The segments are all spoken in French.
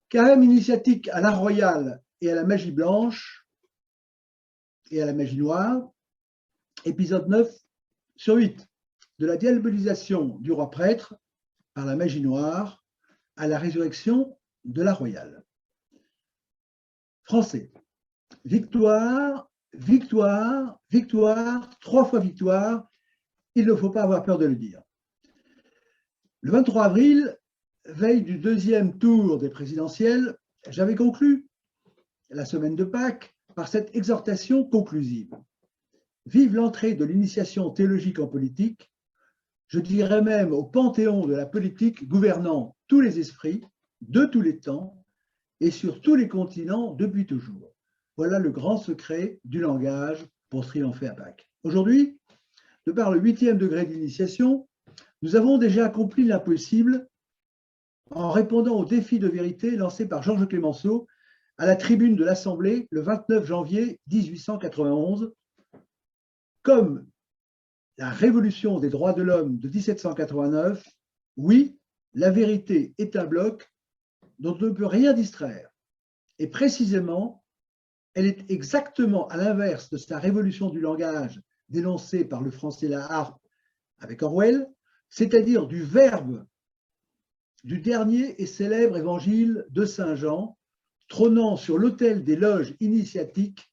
Carême initiatique à l'art royal et à la magie blanche et à la magie noire, épisode 9/8, de la diabolisation du roi prêtre par la magie noire à la résurrection de l'art royal. Français. Victoire, victoire, victoire, 3 fois victoire, il ne faut pas avoir peur de le dire. Le 23 avril, veille du 2e tour des présidentielles, j'avais conclu la semaine de Pâques par cette exhortation conclusive. Vive l'entrée de l'initiation théologique en politique, je dirais même au panthéon de la politique gouvernant tous les esprits, de tous les temps et sur tous les continents depuis toujours. Voilà le grand secret du langage pour triompher à Pâques. Aujourd'hui, de par le 8e degré d'initiation, nous avons déjà accompli l'impossible en répondant au défi de vérité lancé par Georges Clemenceau à la tribune de l'Assemblée le 29 janvier 1891, comme la révolution des droits de l'homme de 1789, oui, la vérité est un bloc dont on ne peut rien distraire. Et précisément, elle est exactement à l'inverse de sa révolution du langage dénoncée par le français Laharpe avec Orwell, c'est-à-dire du verbe du dernier et célèbre évangile de Saint Jean, trônant sur l'autel des loges initiatiques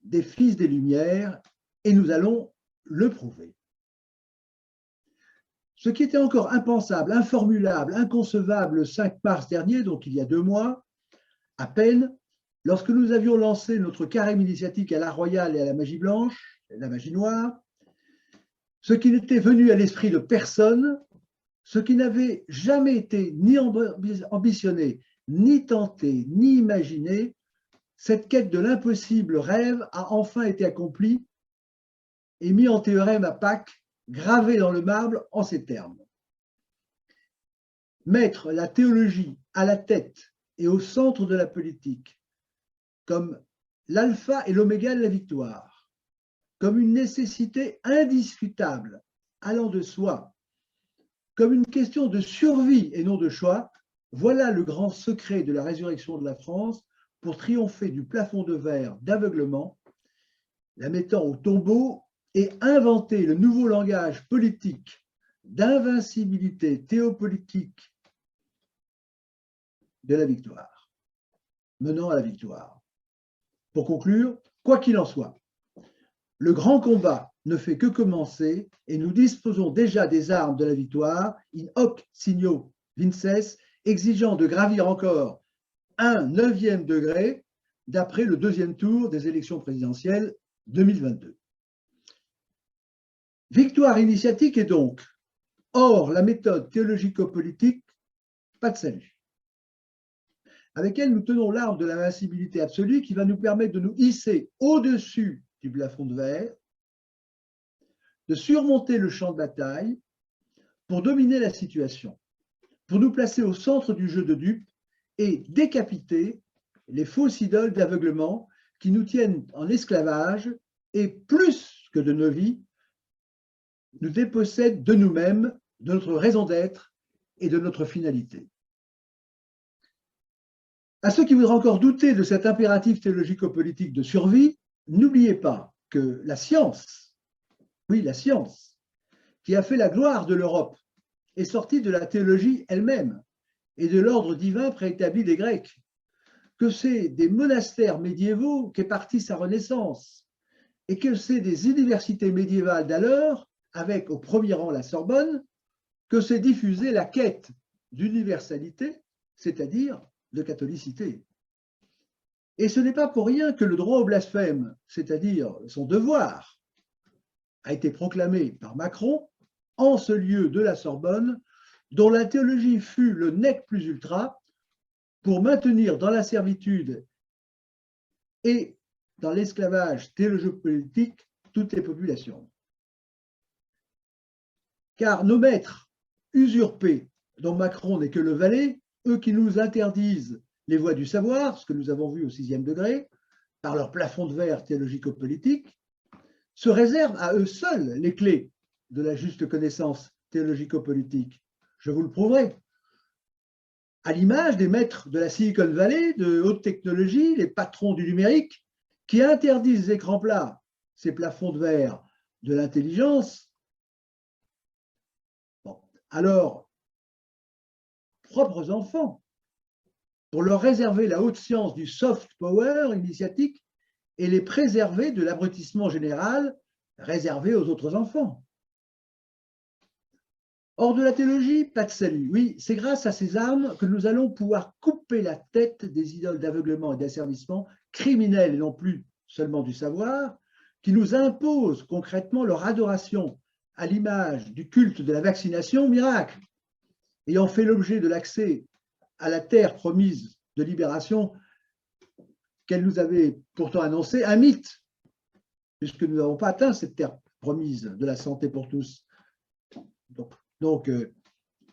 des Fils des Lumières, et nous allons le prouver. Ce qui était encore impensable, informulable, inconcevable le 5 mars dernier, donc il y a 2 mois, à peine, lorsque nous avions lancé notre carême initiatique à l'art royal et à la magie blanche, la magie noire, ce qui n'était venu à l'esprit de personne, ce qui n'avait jamais été ni ambitionné, ni tenté, ni imaginé, cette quête de l'impossible rêve a enfin été accomplie et mis en théorème à Pâques, gravé dans le marbre en ces termes. Mettre la théologie à la tête et au centre de la politique, comme l'alpha et l'oméga de la victoire, comme une nécessité indiscutable, allant de soi, comme une question de survie et non de choix, voilà le grand secret de la résurrection de la France pour triompher du plafond de verre d'aveuglement, la mettant au tombeau et inventer le nouveau langage politique d'invincibilité théopolitique de la victoire, menant à la victoire. Pour conclure, quoi qu'il en soit, le grand combat ne fait que commencer et nous disposons déjà des armes de la victoire, in hoc signo vinces, exigeant de gravir encore un 9e degré d'après le 2e tour des élections présidentielles 2022. Victoire initiatique est donc, hors la méthode théologico-politique, pas de salut. Avec elle, nous tenons l'arme de l'invincibilité absolue qui va nous permettre de nous hisser au-dessus du plafond de verre, de surmonter le champ de bataille pour dominer la situation, pour nous placer au centre du jeu de dupes et décapiter les fausses idoles d'aveuglement qui nous tiennent en esclavage et, plus que de nos vies, nous dépossèdent de nous-mêmes, de notre raison d'être et de notre finalité. À ceux qui voudraient encore douter de cet impératif théologico-politique de survie, n'oubliez pas que la science, oui, la science, qui a fait la gloire de l'Europe, est sortie de la théologie elle-même et de l'ordre divin préétabli des Grecs, que c'est des monastères médiévaux qu'est partie sa Renaissance, et que c'est des universités médiévales d'alors, avec au premier rang la Sorbonne, que s'est diffusée la quête d'universalité, c'est-à-dire de catholicité. Et ce n'est pas pour rien que le droit au blasphème, c'est-à-dire son devoir, a été proclamé par Macron en ce lieu de la Sorbonne, dont la théologie fut le nec plus ultra pour maintenir dans la servitude et dans l'esclavage théologico-politique toutes les populations. Car nos maîtres usurpés, dont Macron n'est que le valet, eux qui nous interdisent les voies du savoir, ce que nous avons vu au 6e degré, par leur plafond de verre théologico-politique, se réservent à eux seuls les clés de la juste connaissance théologico-politique. Je vous le prouverai. à l'image des maîtres de la Silicon Valley, de haute technologie, les patrons du numérique, qui interdisent les écrans plats, ces plafonds de verre de l'intelligence. Bon. Alors, propres enfants, pour leur réserver la haute science du soft power initiatique et les préserver de l'abrutissement général réservé aux autres enfants. Hors de la théologie, pas de salut. Oui, c'est grâce à ces armes que nous allons pouvoir couper la tête des idoles d'aveuglement et d'asservissement criminels et non plus seulement du savoir, qui nous imposent concrètement leur adoration à l'image du culte de la vaccination miracle, ayant fait l'objet de l'accès à la terre promise de libération qu'elle nous avait pourtant annoncé, un mythe, puisque nous n'avons pas atteint cette terre promise de la santé pour tous. Donc,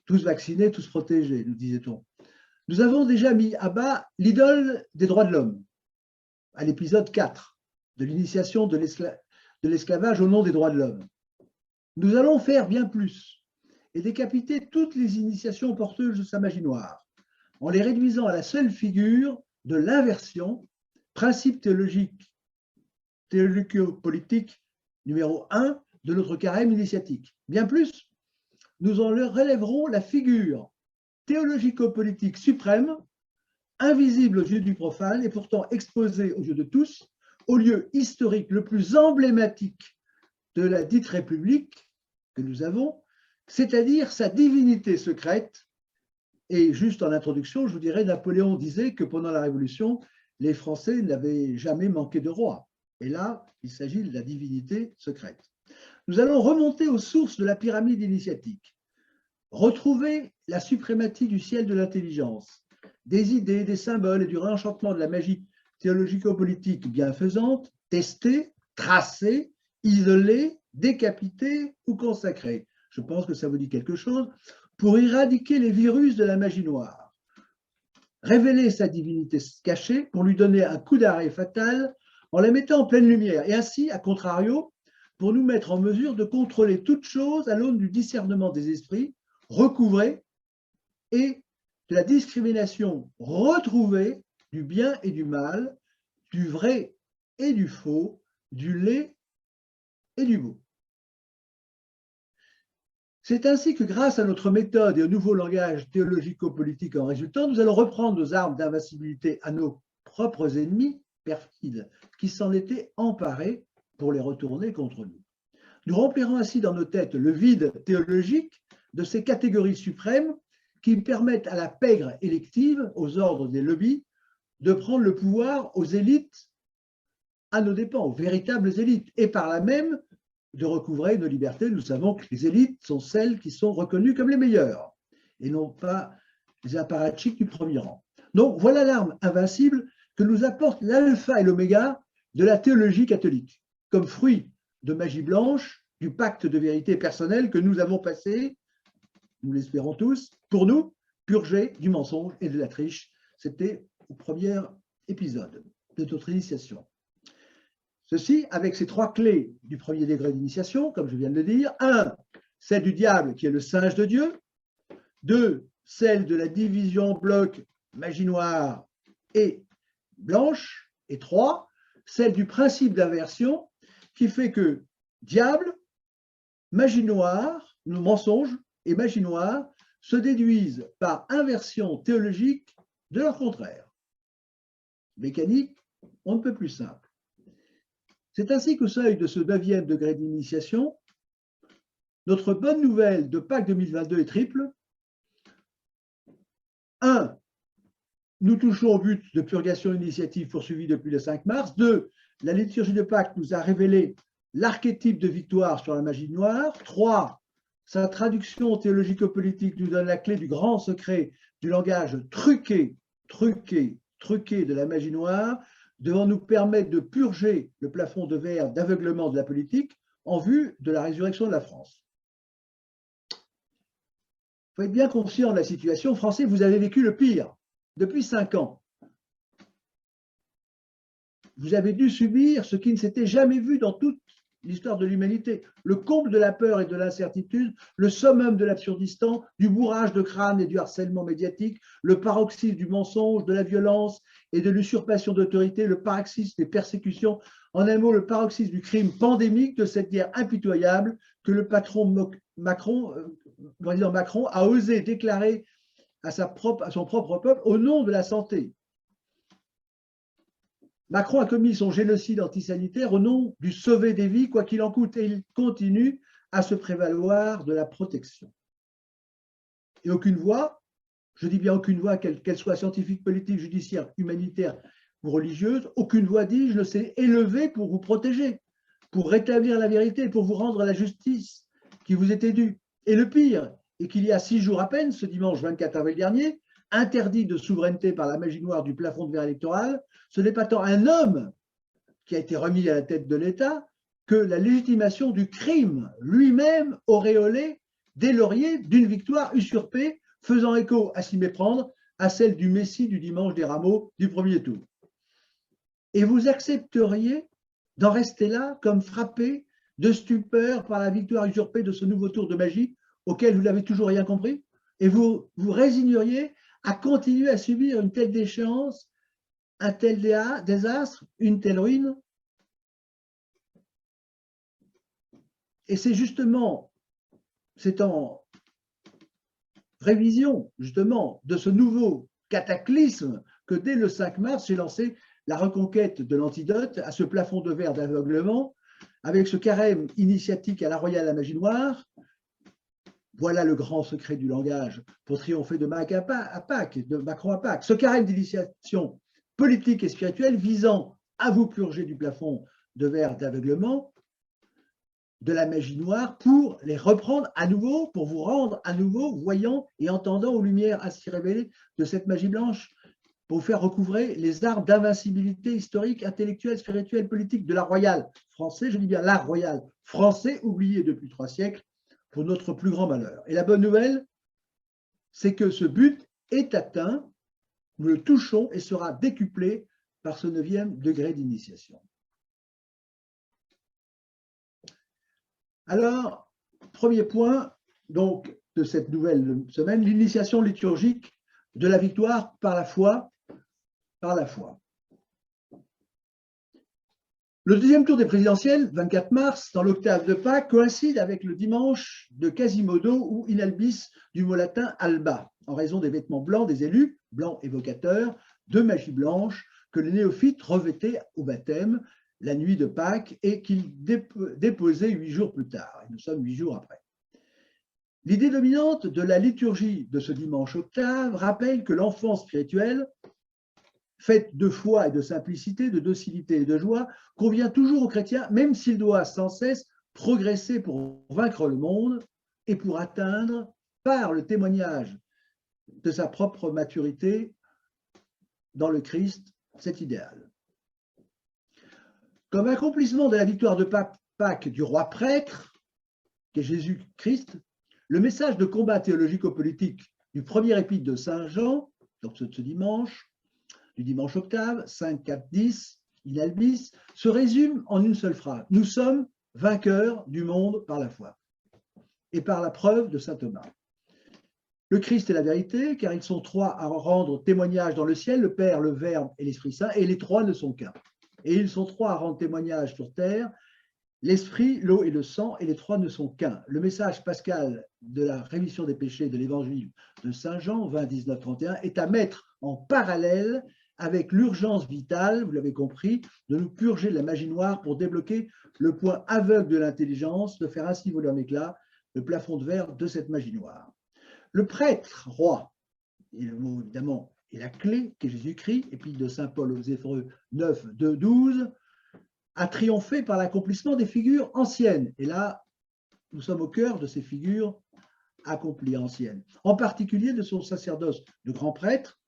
tous vaccinés, tous protégés, nous disait-on. Nous avons déjà mis à bas l'idole des droits de l'homme, à l'épisode 4 de l'initiation de l'esclavage au nom des droits de l'homme. Nous allons faire bien plus et décapiter toutes les initiations porteuses de sa magie noire, en les réduisant à la seule figure de l'inversion, principe théologico-politique numéro 1 de notre carême initiatique. Bien plus, nous en leur relèverons la figure théologico-politique suprême, invisible aux yeux du profane et pourtant exposée aux yeux de tous, au lieu historique le plus emblématique de la dite République que nous avons, c'est-à-dire sa divinité secrète. Et juste en introduction, je vous dirais, Napoléon disait que pendant la Révolution, les Français n'avaient jamais manqué de roi. Et là, il s'agit de la divinité secrète. Nous allons remonter aux sources de la pyramide initiatique, retrouver la suprématie du ciel de l'intelligence, des idées, des symboles et du réenchantement de la magie théologico-politique bienfaisante, testée, tracée, isolée, décapitée ou consacrée. Je pense que ça vous dit quelque chose. Pour éradiquer les virus de la magie noire, révéler sa divinité cachée pour lui donner un coup d'arrêt fatal en la mettant en pleine lumière et ainsi, à contrario, pour nous mettre en mesure de contrôler toute chose à l'aune du discernement des esprits recouvrés et de la discrimination retrouvée du bien et du mal, du vrai et du faux, du laid et du beau. C'est ainsi que grâce à notre méthode et au nouveau langage théologico-politique en résultant, nous allons reprendre nos armes d'invincibilité à nos propres ennemis perfides qui s'en étaient emparés pour les retourner contre nous. Nous remplirons ainsi dans nos têtes le vide théologique de ces catégories suprêmes qui permettent à la pègre élective, aux ordres des lobbies, de prendre le pouvoir aux élites à nos dépens, aux véritables élites, et par là même de recouvrer nos libertés. Nous savons que les élites sont celles qui sont reconnues comme les meilleures, et non pas les apparatchiks du premier rang. Donc voilà l'arme invincible que nous apporte l'alpha et l'oméga de la théologie catholique, comme fruit de magie blanche, du pacte de vérité personnelle que nous avons passé, nous l'espérons tous, pour nous, purger du mensonge et de la triche. C'était au premier épisode de notre initiation. Ceci avec ces trois clés du premier degré d'initiation, comme je viens de le dire. 1, celle du diable qui est le singe de Dieu. 2, celle de la division en blocs magie noire et blanche. Et 3, celle du principe d'inversion qui fait que diable, magie noire, mensonge et magie noire se déduisent par inversion théologique de leur contraire. Mécanique, on ne peut plus simple. C'est ainsi qu'au seuil de ce 9e degré d'initiation, notre bonne nouvelle de Pâques 2022 est triple. 1, nous touchons au but de purgation initiative poursuivi depuis le 5 mars. 2, la liturgie de Pâques nous a révélé l'archétype de victoire sur la magie noire. 3, sa traduction théologico-politique nous donne la clé du grand secret du langage truqué de la magie noire, devant nous permettre de purger le plafond de verre d'aveuglement de la politique en vue de la résurrection de la France. Il faut être bien conscient de la situation. Français, vous avez vécu le pire depuis 5 ans. Vous avez dû subir ce qui ne s'était jamais vu dans toute l'histoire de l'humanité. Le comble de la peur et de l'incertitude, le summum de l'absurdistan, du bourrage de crâne et du harcèlement médiatique, le paroxysme du mensonge, de la violence et de l'usurpation d'autorité, le paroxysme des persécutions, en un mot, le paroxysme du crime pandémique de cette guerre impitoyable que le président Macron a osé déclarer à son propre peuple au nom de la santé. Macron a commis son génocide antisanitaire au nom du sauver des vies, quoi qu'il en coûte, et il continue à se prévaloir de la protection. Et aucune voix, je dis bien aucune voix, qu'elle soit scientifique, politique, judiciaire, humanitaire ou religieuse, aucune voix, dis-je, ne s'est élevée pour vous protéger, pour rétablir la vérité, pour vous rendre la justice qui vous était due. Et le pire est qu'il y a 6 jours à peine, ce dimanche 24 avril dernier, interdit de souveraineté par la magie noire du plafond de verre électoral, ce n'est pas tant un homme qui a été remis à la tête de l'État que la légitimation du crime lui-même auréolé des lauriers d'une victoire usurpée, faisant écho à s'y méprendre à celle du Messie du dimanche des Rameaux du premier tour. Et vous accepteriez d'en rester là comme frappé de stupeur par la victoire usurpée de ce nouveau tour de magie auquel vous n'avez toujours rien compris? Et vous vous résigneriez à continuer à subir une telle déchéance, un tel désastre, une telle ruine? Et c'est justement, c'est en révision justement de ce nouveau cataclysme que dès le 5 mars, j'ai lancé la reconquête de l'antidote à ce plafond de verre d'aveuglement, avec ce carême initiatique à la royale à magie noire. Voilà le grand secret du langage pour triompher de Macron à Pâques. Ce carême d'initiation politique et spirituelle visant à vous purger du plafond de verre d'aveuglement, de la magie noire, pour les reprendre à nouveau, pour vous rendre à nouveau voyant et entendant aux lumières ainsi révélées de cette magie blanche, pour vous faire recouvrer les armes d'invincibilité historique, intellectuelle, spirituelle, politique de la royale française, je dis bien la royale français, oubliée depuis 3 siècles, pour notre plus grand malheur. Et la bonne nouvelle, c'est que ce but est atteint, nous le touchons et sera décuplé par ce 9e degré d'initiation. Alors, premier point donc, de cette nouvelle semaine, l'initiation liturgique de la victoire par la foi. Par la foi. Le deuxième tour des présidentielles, 24 mars, dans l'octave de Pâques, coïncide avec le dimanche de Quasimodo ou in albis du mot latin alba, en raison des vêtements blancs des élus, blancs évocateurs, de magie blanche, que les néophytes revêtaient au baptême la nuit de Pâques et qu'ils déposaient 8 jours plus tard. Et nous sommes 8 jours après. L'idée dominante de la liturgie de ce dimanche octave rappelle que l'enfant spirituel, faite de foi et de simplicité, de docilité et de joie, convient toujours au chrétien, même s'il doit sans cesse progresser pour vaincre le monde et pour atteindre, par le témoignage de sa propre maturité dans le Christ, cet idéal. Comme accomplissement de la victoire de Pâques du roi prêtre, qui est Jésus-Christ, le message de combat théologico-politique du premier épître de Saint Jean, donc ce dimanche, du dimanche octave, 5, 4, 10, in albis, se résume en une seule phrase. Nous sommes vainqueurs du monde par la foi et par la preuve de saint Thomas. Le Christ est la vérité, car ils sont 3 à rendre témoignage dans le ciel, le Père, le Verbe et l'Esprit Saint, et les 3 ne sont qu'un. Et ils sont 3 à rendre témoignage sur terre, l'Esprit, l'eau et le sang, et les 3 ne sont qu'un. Le message pascal de la rémission des péchés de l'Évangile de Saint Jean, 20, 19, 31, est à mettre en parallèle avec l'urgence vitale, vous l'avez compris, de nous purger de la magie noire pour débloquer le point aveugle de l'intelligence, de faire ainsi voler en éclats le plafond de verre de cette magie noire. Le prêtre roi, et le mot évidemment est la clé, qui est Jésus-Christ, épître de saint Paul aux Hébreux 9, 2, 12, a triomphé par l'accomplissement des figures anciennes. Et là, nous sommes au cœur de ces figures accomplies anciennes, en particulier de son sacerdoce de grand prêtre.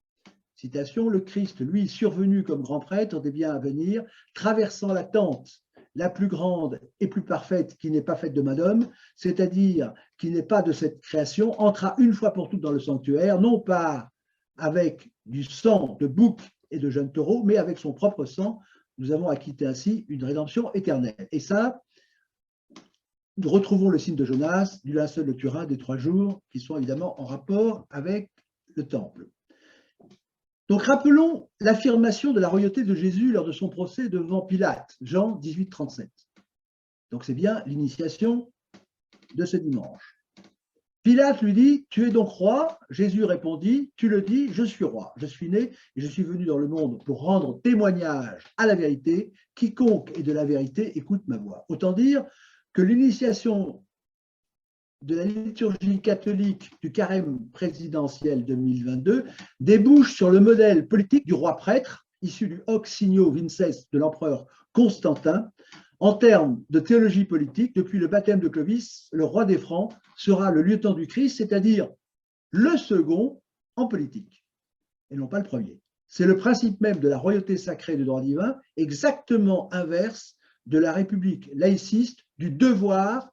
Citation, le Christ, lui, survenu comme grand prêtre des biens à venir, traversant la tente la plus grande et plus parfaite qui n'est pas faite de main d'homme, c'est-à-dire qui n'est pas de cette création, entra une fois pour toutes dans le sanctuaire, non pas avec du sang de bouc et de jeunes taureaux, mais avec son propre sang. Nous avons acquitté ainsi une rédemption éternelle. Et ça, nous retrouvons le signe de Jonas, du linceul de Turin, des 3 jours, qui sont évidemment en rapport avec le temple. Donc rappelons l'affirmation de la royauté de Jésus lors de son procès devant Pilate, Jean 18, 37. Donc c'est bien l'initiation de ce dimanche. Pilate lui dit, tu es donc roi? Jésus répondit, tu le dis, je suis roi. Je suis né et je suis venu dans le monde pour rendre témoignage à la vérité. Quiconque est de la vérité écoute ma voix. Autant dire que l'initiation de la liturgie catholique du carême présidentiel 2022 débouche sur le modèle politique du roi prêtre, issu du hoc signo vinces de l'empereur Constantin. En termes de théologie politique, depuis le baptême de Clovis, le roi des Francs sera le lieutenant du Christ, c'est-à-dire le second en politique, et non pas le premier. C'est le principe même de la royauté sacrée du droit divin, exactement inverse de la République laïciste, du devoir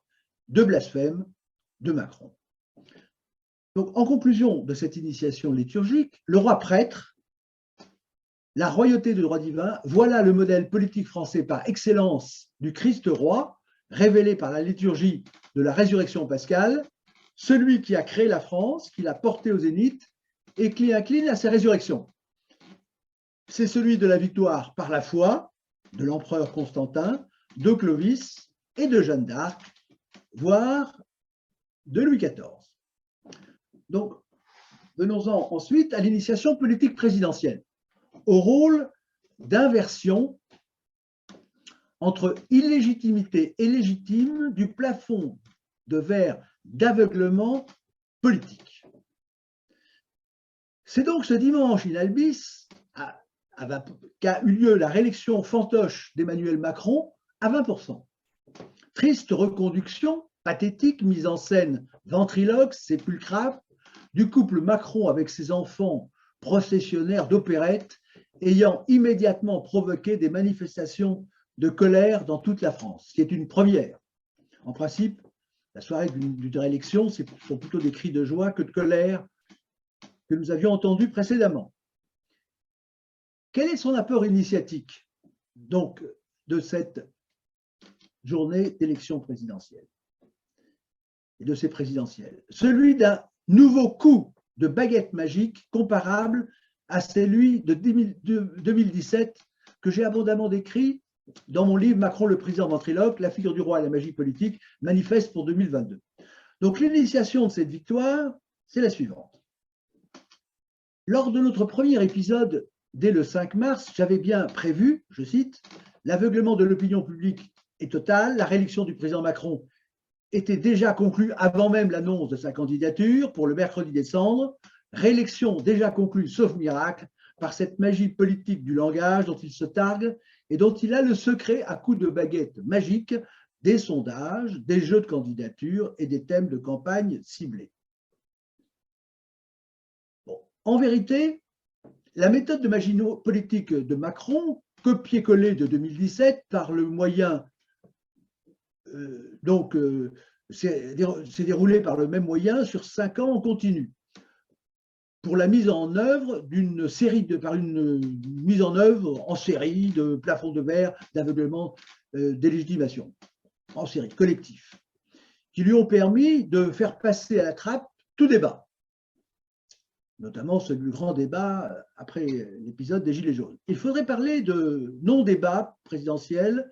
de blasphème de Macron. Donc, en conclusion de cette initiation liturgique, le roi prêtre, la royauté du droit divin, voilà le modèle politique français par excellence du Christ roi, révélé par la liturgie de la résurrection pascale, celui qui a créé la France, qui l'a portée au zénith et qui incline à sa résurrection. C'est celui de la victoire par la foi de l'empereur Constantin, de Clovis et de Jeanne d'Arc, voire de Louis XIV. Donc, venons-en ensuite à l'initiation politique présidentielle, au rôle d'inversion entre illégitimité et légitime du plafond de verre d'aveuglement politique. C'est donc ce dimanche in albis qu'a eu lieu la réélection fantoche d'Emmanuel Macron à 20%. Triste reconduction, pathétique, mise en scène ventriloque, sépulcrale, du couple Macron avec ses enfants processionnaires d'opérette, ayant immédiatement provoqué des manifestations de colère dans toute la France, ce qui est une première. En principe, la soirée d'une réélection, ce sont plutôt des cris de joie que de colère que nous avions entendus précédemment. Quel est son apport initiatique, donc, de cette journée d'élection présidentielle et de ces présidentielles? Celui d'un nouveau coup de baguette magique comparable à celui de 2017 que j'ai abondamment décrit dans mon livre « Macron le président ventriloque, la figure du roi et la magie politique, manifeste pour 2022 ». Donc l'initiation de cette victoire, c'est la suivante. Lors de notre premier épisode, dès le 5 mars, j'avais bien prévu, je cite, « L'aveuglement de l'opinion publique est total, la réélection du président Macron était déjà conclue avant même l'annonce de sa candidature pour le mercredi des Cendres, réélection déjà conclue, sauf miracle, par cette magie politique du langage dont il se targue et dont il a le secret à coups de baguette magique des sondages, des jeux de candidature et des thèmes de campagne ciblés. » Bon. En vérité, la méthode de magie politique de Macron, copier-coller de 2017 par le moyen, s'est déroulé par le même moyen sur 5 ans en continu, pour la mise en œuvre d'une série par une mise en œuvre en série de plafonds de verre, d'aveuglement, d'élégitimation, en série, collectif, qui lui ont permis de faire passer à la trappe tout débat, notamment ce grand débat après l'épisode des Gilets jaunes. Il faudrait parler de non-débat présidentiel.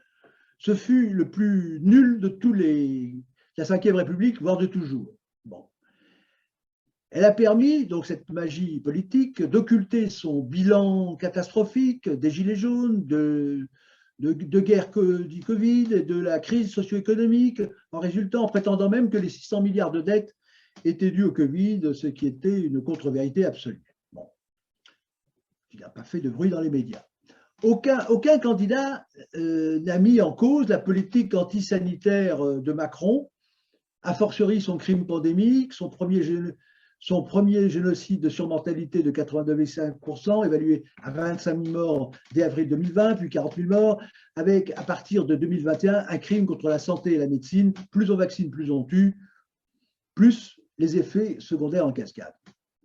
Ce fut le plus nul de tous la Ve République, voire de toujours. Bon. Elle a permis, donc cette magie politique, d'occulter son bilan catastrophique des Gilets jaunes, de guerre du Covid et de la crise socio-économique, en prétendant même que les 600 milliards de dettes étaient dus au Covid, ce qui était une contre-vérité absolue. Bon. Il n'a pas fait de bruit dans les médias. Aucun candidat n'a mis en cause la politique antisanitaire de Macron, a fortiori son crime pandémique, son premier génocide de surmortalité de 89,5%, évalué à 25 000 morts dès avril 2020, puis 40 000 morts, avec, à partir de 2021, un crime contre la santé et la médecine. Plus on vaccine, plus on tue, plus les effets secondaires en cascade.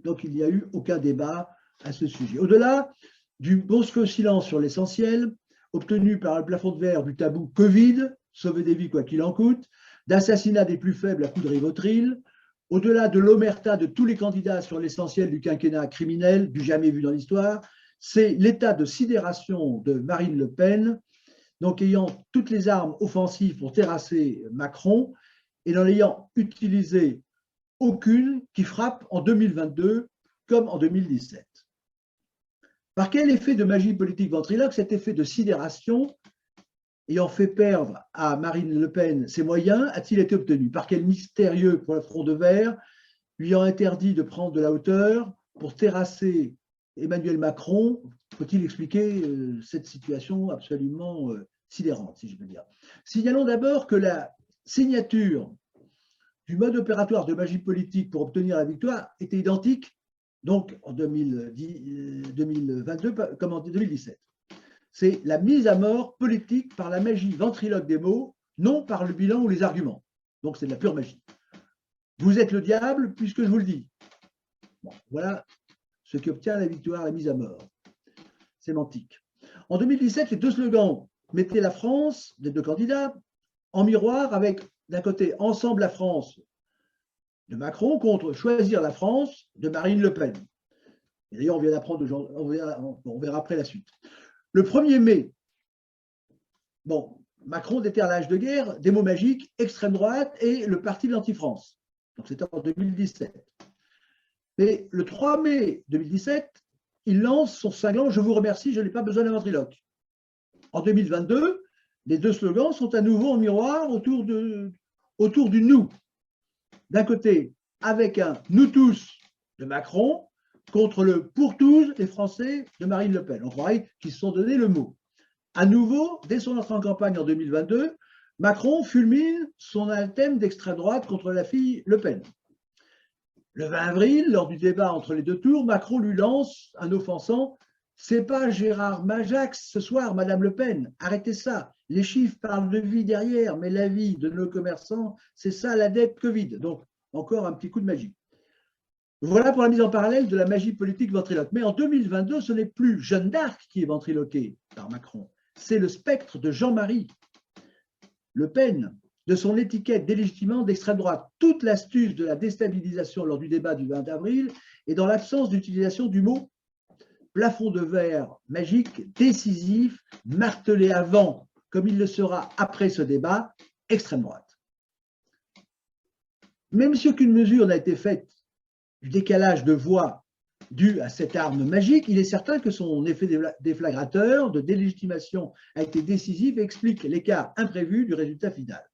Donc, il n'y a eu aucun débat à ce sujet. Au-delà du brusque silence sur l'essentiel, obtenu par le plafond de verre du tabou Covid, sauver des vies quoi qu'il en coûte, d'assassinat des plus faibles à coups de rivotril, au-delà de l'omerta de tous les candidats sur l'essentiel du quinquennat criminel, du jamais vu dans l'histoire, c'est l'état de sidération de Marine Le Pen, donc ayant toutes les armes offensives pour terrasser Macron et n'en ayant utilisé aucune qui frappe en 2022 comme en 2017. Par quel effet de magie politique ventriloque cet effet de sidération ayant fait perdre à Marine Le Pen ses moyens a-t-il été obtenu? Par quel mystérieux front de verre lui ayant interdit de prendre de la hauteur pour terrasser Emmanuel Macron? Faut-il expliquer cette situation absolument sidérante, si je peux dire? Signalons d'abord que la signature du mode opératoire de magie politique pour obtenir la victoire était identique donc en 2022 comme en 2017. C'est la mise à mort politique par la magie ventriloque des mots, non par le bilan ou les arguments. Donc c'est de la pure magie. Vous êtes le diable puisque je vous le dis. Bon, voilà ce qui obtient la victoire, la mise à mort. Sémantique. En 2017, les deux slogans mettaient la France, des deux candidats, en miroir avec d'un côté Ensemble la France de Macron contre Choisir la France de Marine Le Pen. Et d'ailleurs, on vient d'apprendre, on verra après la suite. Le 1er mai, bon, Macron déterre l'âge de guerre, des mots magiques, extrême droite et le parti de l'anti-France. Donc c'était en 2017. Mais le 3 mai 2017, il lance son cinglant « Je vous remercie, je n'ai pas besoin d'un ventriloque ». En 2022, les deux slogans sont à nouveau en miroir autour du « nous ». D'un côté, avec un « nous tous » de Macron contre le « pour tous les Français » de Marine Le Pen. On croirait qu'ils se sont donné le mot. À nouveau, dès son entrée en campagne en 2022, Macron fulmine son thème d'extrême droite contre la fille Le Pen. Le 20 avril, lors du débat entre les deux tours, Macron lui lance un offensant « C'est pas Gérard Majax ce soir, Madame Le Pen, arrêtez ça. Les chiffres parlent de vie derrière, mais la vie de nos commerçants, c'est ça la dette Covid. » Donc, encore un petit coup de magie. Voilà pour la mise en parallèle de la magie politique ventriloque. Mais en 2022, ce n'est plus Jeanne d'Arc qui est ventriloquée par Macron, c'est le spectre de Jean-Marie Le Pen, de son étiquette d'élégitimement d'extrême droite. Toute l'astuce de la déstabilisation lors du débat du 20 avril est dans l'absence d'utilisation du mot plafond de verre magique, décisif, martelé avant, comme il le sera après ce débat, extrême droite. Même si aucune mesure n'a été faite du décalage de voix dû à cette arme magique, il est certain que son effet déflagrateur de délégitimation a été décisif et explique l'écart imprévu du résultat final.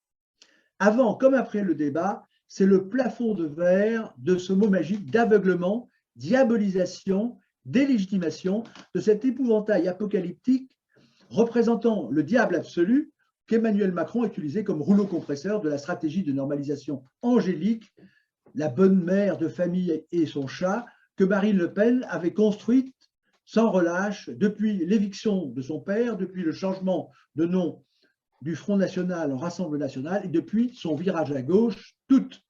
Avant comme après le débat, c'est le plafond de verre de ce mot magique d'aveuglement, diabolisation, délégitimation de cet épouvantail apocalyptique représentant le diable absolu qu'Emmanuel Macron a utilisé comme rouleau compresseur de la stratégie de normalisation angélique, la bonne mère de famille et son chat, que Marine Le Pen avait construite sans relâche depuis l'éviction de son père, depuis le changement de nom du Front National en Rassemblement National et depuis son virage à gauche, toute.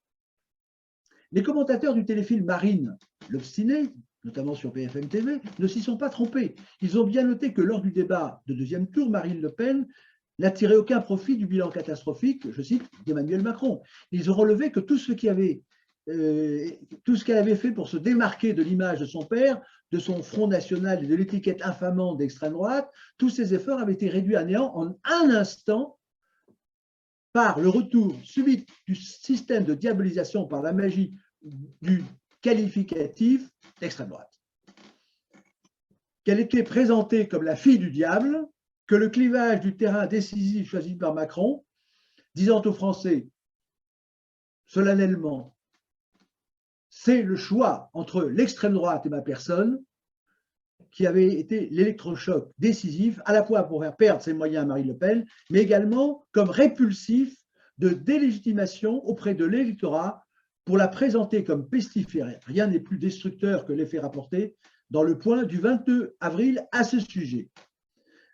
Les commentateurs du téléfilm Marine, l'obstiné, notamment sur BFM TV, ne s'y sont pas trompés. Ils ont bien noté que lors du débat de deuxième tour, Marine Le Pen n'a tiré aucun profit du bilan catastrophique, je cite, d'Emmanuel Macron. Ils ont relevé que tout ce qu'elle avait fait pour se démarquer de l'image de son père, de son Front National et de l'étiquette infamante d'extrême droite, tous ces efforts avaient été réduits à néant en un instant par le retour subit du système de diabolisation par la magie du qualificatif d'extrême droite. Qu'elle était présentée comme la fille du diable, que le clivage du terrain décisif choisi par Macron, disant aux Français solennellement c'est le choix entre l'extrême droite et ma personne qui avait été l'électrochoc décisif, à la fois pour faire perdre ses moyens à Marine Le Pen, mais également comme répulsif de délégitimation auprès de l'électorat pour la présenter comme pestiférée. Rien n'est plus destructeur que l'effet rapporté dans le point du 22 avril à ce sujet.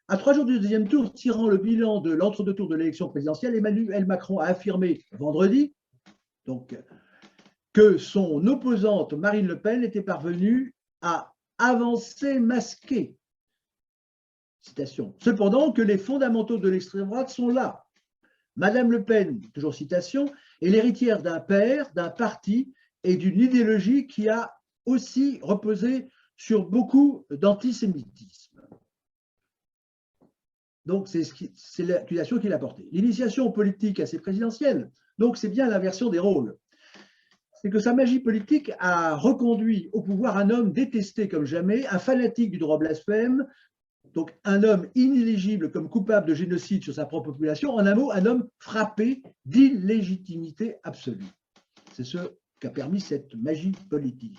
À 3 jours du deuxième tour, tirant le bilan de l'entre-deux tours de l'élection présidentielle, Emmanuel Macron a affirmé vendredi donc, que son opposante Marine Le Pen était parvenue à avancer masquée. Citation. Cependant, que les fondamentaux de l'extrême droite sont là. Madame Le Pen, toujours citation, est l'héritière d'un père, d'un parti et d'une idéologie qui a aussi reposé sur beaucoup d'antisémitisme. Donc, c'est l'accusation qu'il a portée. L'initiation politique assez présidentielle, donc c'est bien l'inversion des rôles. C'est que sa magie politique a reconduit au pouvoir un homme détesté comme jamais, un fanatique du droit blasphème, donc un homme inéligible comme coupable de génocide sur sa propre population, en un mot, un homme frappé d'illégitimité absolue. C'est ce qu'a permis cette magie politique.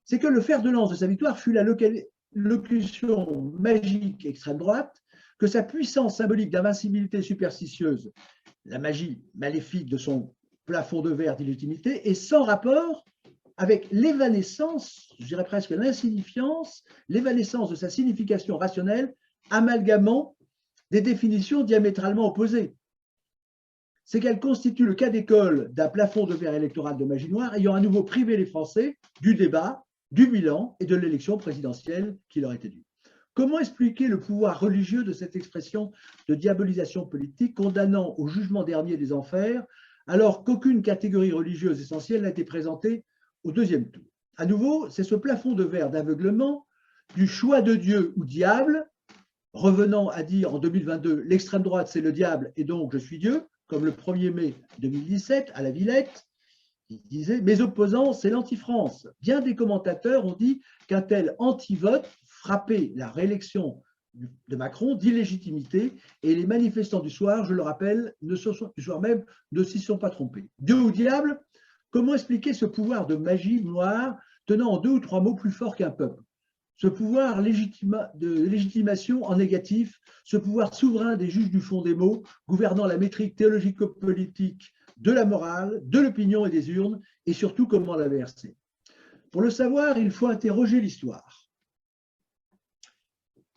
C'est que le fer de lance de sa victoire fut la locution magique extrême droite, que sa puissance symbolique d'invincibilité superstitieuse, la magie maléfique de son plafond de verre d'illégitimité, est sans rapport avec l'évanescence, je dirais presque l'insignifiance, l'évanescence de sa signification rationnelle, amalgamant des définitions diamétralement opposées. C'est qu'elle constitue le cas d'école d'un plafond de verre électoral de magie noire ayant à nouveau privé les Français du débat, du bilan et de l'élection présidentielle qui leur était due. Comment expliquer le pouvoir religieux de cette expression de diabolisation politique condamnant au jugement dernier des enfers alors qu'aucune catégorie religieuse essentielle n'a été présentée au deuxième tour? À nouveau, c'est ce plafond de verre d'aveuglement du choix de Dieu ou diable, revenant à dire en 2022 l'extrême droite c'est le diable et donc je suis Dieu, comme le 1er mai 2017 à la Villette. Il disait, mes opposants, c'est l'anti-France. Bien des commentateurs ont dit qu'un tel anti-vote frappait la réélection de Macron d'illégitimité et les manifestants du soir, je le rappelle, du soir même, ne s'y sont pas trompés. Dieu ou diable, comment expliquer ce pouvoir de magie noire tenant en 2 ou 3 mots plus fort qu'un peuple? Ce pouvoir de légitimation en négatif, ce pouvoir souverain des juges du fond des mots, gouvernant la métrique théologico-politique de la morale, de l'opinion et des urnes, et surtout comment la verser. Pour le savoir, il faut interroger l'histoire.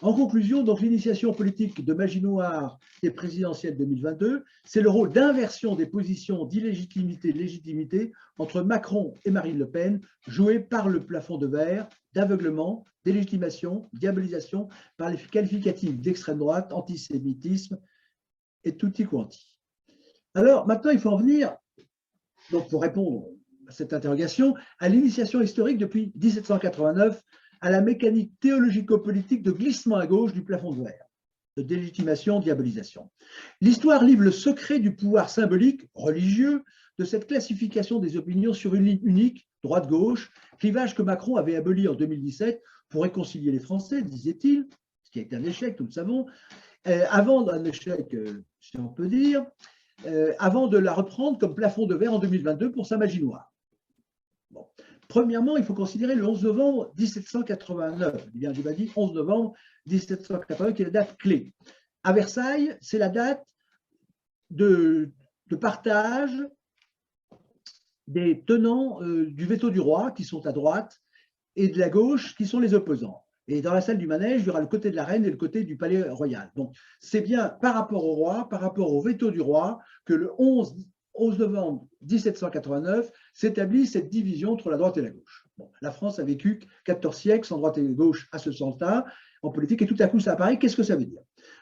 En conclusion, donc l'initiation politique de magie noire et présidentielle 2022, c'est le rôle d'inversion des positions d'illégitimité et de légitimité entre Macron et Marine Le Pen, joué par le plafond de verre, d'aveuglement, délégitimation, diabolisation, par les qualificatifs d'extrême droite, antisémitisme et tutti quanti. Alors, maintenant, il faut en venir, donc pour répondre à cette interrogation, à l'initiation historique depuis 1789 à la mécanique théologico-politique de glissement à gauche du plafond de verre, de délégitimation, diabolisation. L'histoire livre le secret du pouvoir symbolique, religieux, de cette classification des opinions sur une ligne unique, droite-gauche, clivage que Macron avait aboli en 2017 pour réconcilier les Français, disait-il, ce qui a été un échec, nous le savons, avant un échec, si on peut dire, avant de la reprendre comme plafond de verre en 2022 pour sa magie noire. Bon. Premièrement, il faut considérer le 11 novembre 1789. Bien, je l'ai dit, 11 novembre 1789, qui est la date clé. À Versailles, c'est la date de partage des tenants du veto du roi, qui sont à droite, et de la gauche, qui sont les opposants. Et dans la salle du manège, il y aura le côté de la reine et le côté du palais royal. Donc, c'est bien par rapport au roi, par rapport au veto du roi, que le 11 novembre 1789 s'établit cette division entre la droite et la gauche. Bon, la France a vécu 14 siècles sans droite et gauche à ce sens-là en politique, et tout à coup ça apparaît. Qu'est-ce que ça veut dire?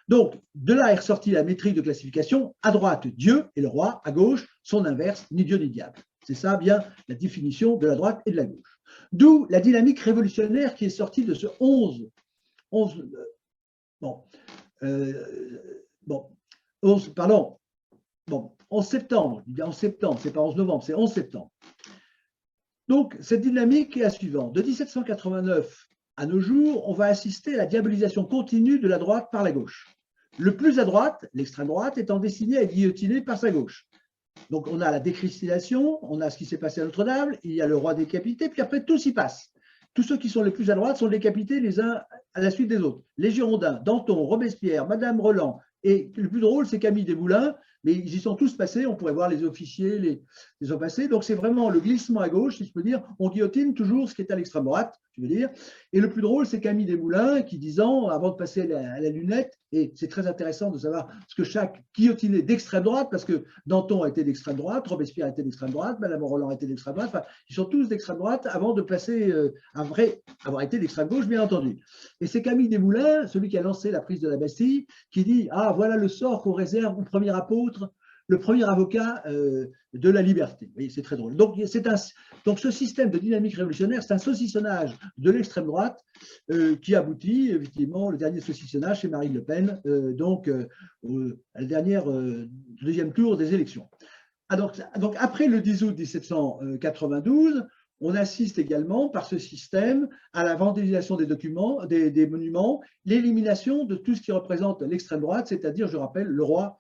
Donc, de là est ressortie la métrique de classification. À droite, Dieu et le roi. À gauche, son inverse, ni Dieu ni diable. C'est ça bien la définition de la droite et de la gauche. D'où la dynamique révolutionnaire qui est sortie de ce 11 septembre, je dis en septembre, c'est pas 11 novembre, c'est 11 septembre. Donc, cette dynamique est la suivante. De 1789 à nos jours, on va assister à la diabolisation continue de la droite par la gauche. Le plus à droite, l'extrême droite, étant destiné à être guillotiné par sa gauche. Donc, on a la décristallisation, on a ce qui s'est passé à Notre-Dame, il y a le roi décapité, puis après, tout s'y passe. Tous ceux qui sont les plus à droite sont décapités les uns à la suite des autres. Les Girondins, Danton, Robespierre, Madame Roland, et le plus drôle, c'est Camille Desmoulins, mais ils y sont tous passés, on pourrait voir les officiers, les ont passés. Donc, c'est vraiment le glissement à gauche, si je peux dire. On guillotine toujours ce qui est à l'extrême droite, tu veux dire. Et le plus drôle, c'est Camille Desmoulins qui, disant, avant de passer à la lunette, et c'est très intéressant de savoir ce que chaque guillotiné d'extrême droite, parce que Danton a été d'extrême droite, Robespierre a été d'extrême droite, Madame Roland a été d'extrême droite, enfin, ils sont tous d'extrême droite avant de passer avoir été d'extrême gauche, bien entendu. Et c'est Camille Desmoulins, celui qui a lancé la prise de la Bastille, qui dit « Ah, voilà le sort qu'on réserve au premier apôtre, le premier avocat de la liberté. » C'est très drôle. Donc, ce système de dynamique révolutionnaire, c'est un saucissonnage de l'extrême droite qui aboutit, effectivement, le dernier saucissonnage, c'est Marine Le Pen, à la deuxième tour des élections. Donc, après le 10 août 1792, on assiste également, par ce système, à la vandalisation des documents, des monuments, l'élimination de tout ce qui représente l'extrême droite, c'est-à-dire, je rappelle, le roi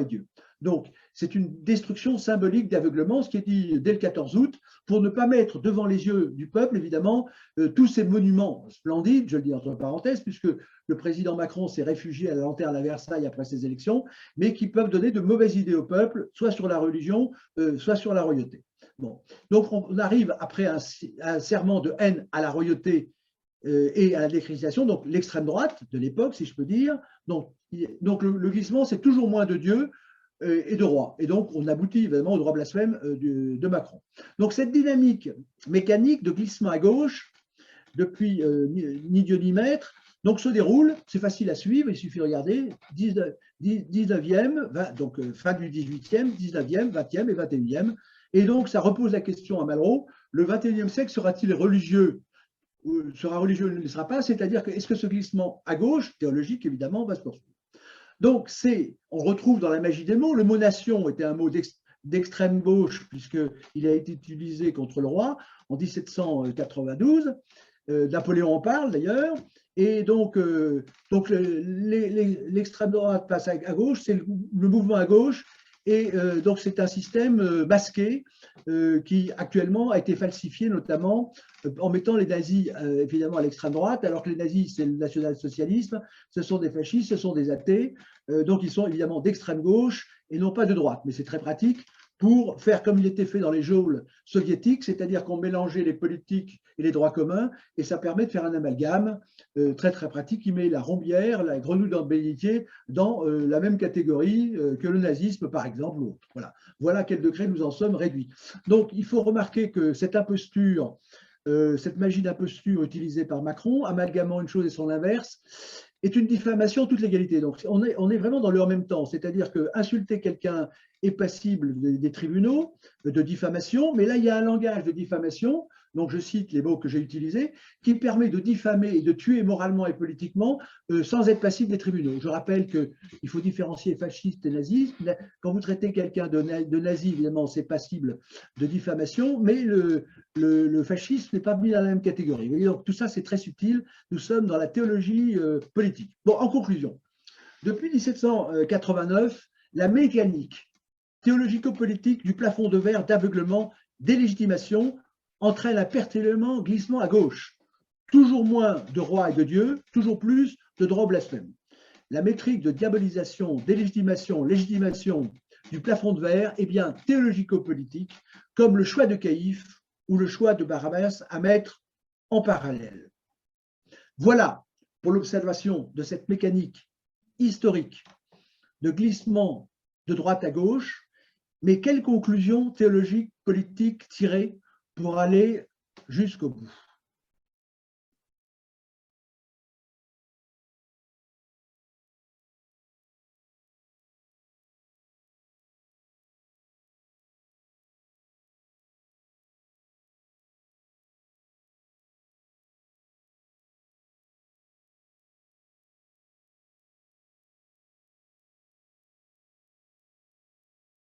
et Dieu. Donc, c'est une destruction symbolique d'aveuglement, ce qui est dit dès le 14 août, pour ne pas mettre devant les yeux du peuple, évidemment, tous ces monuments splendides, je le dis entre parenthèses, puisque le président Macron s'est réfugié à la lanterne à Versailles après ces élections, mais qui peuvent donner de mauvaises idées au peuple, soit sur la religion, soit sur la royauté. Bon. Donc, on arrive après un serment de haine à la royauté et à la déchristianisation, donc l'extrême droite de l'époque, si je peux dire. Donc le glissement, c'est toujours moins de Dieu et de roi. Et donc, on aboutit évidemment au droit blasphème de Macron. Donc, cette dynamique mécanique de glissement à gauche, depuis ni Dieu ni maître, donc se déroule, c'est facile à suivre, il suffit de regarder, 19e, donc fin du 18e, 19e, 20e et 21e. Et donc, ça repose la question à Malraux, le 21e siècle sera-t-il religieux ou sera religieux ou ne le sera pas? C'est-à-dire que est-ce que ce glissement à gauche, théologique évidemment, va se poursuivre? Donc, on retrouve dans la magie des mots, le mot nation était un mot d'extrême gauche, puisqu'il a été utilisé contre le roi en 1792. Napoléon en parle d'ailleurs. Et donc l'extrême droite passe à gauche, c'est le mouvement à gauche. Et donc, c'est un système masqué qui, actuellement, a été falsifié, notamment en mettant les nazis, évidemment, à l'extrême droite, alors que les nazis, c'est le national-socialisme, ce sont des fascistes, ce sont des athées, donc ils sont évidemment d'extrême gauche et non pas de droite. Mais c'est très pratique pour faire comme il était fait dans les geôles soviétiques, c'est-à-dire qu'on mélangeait les politiques et les droits communs, et ça permet de faire un amalgame très très pratique qui met la Rombière, la grenouille dans le bénitier dans la même catégorie que le nazisme, par exemple, ou autre. Voilà à quel degré nous en sommes réduits. Donc, il faut remarquer que cette imposture, cette magie d'imposture utilisée par Macron, amalgamant une chose et son inverse, est une diffamation toute l'égalité. Donc, on est vraiment dans le en même temps, c'est-à-dire qu'insulter quelqu'un est passible des tribunaux de diffamation, mais là, il y a un langage de diffamation, donc je cite les mots que j'ai utilisés, qui permet de diffamer et de tuer moralement et politiquement sans être passible des tribunaux. Je rappelle qu'il faut différencier fasciste et nazisme. Quand vous traitez quelqu'un de nazi, évidemment, c'est passible de diffamation, mais le fascisme n'est pas mis dans la même catégorie. Vous voyez, donc tout ça, c'est très subtil. Nous sommes dans la théologie politique. Bon, en conclusion, depuis 1789, la mécanique théologico-politique du plafond de verre d'aveuglement, délégitimation, entraîne un perpétuellement glissement à gauche. Toujours moins de roi et de Dieu, toujours plus de droit au blasphème. La métrique de diabolisation, délégitimation, légitimation du plafond de verre est bien théologico-politique, comme le choix de Caïphe ou le choix de Barabbas à mettre en parallèle. Voilà pour l'observation de cette mécanique historique de glissement de droite à gauche, mais quelles conclusions théologiques, politiques tirer pour aller jusqu'au bout?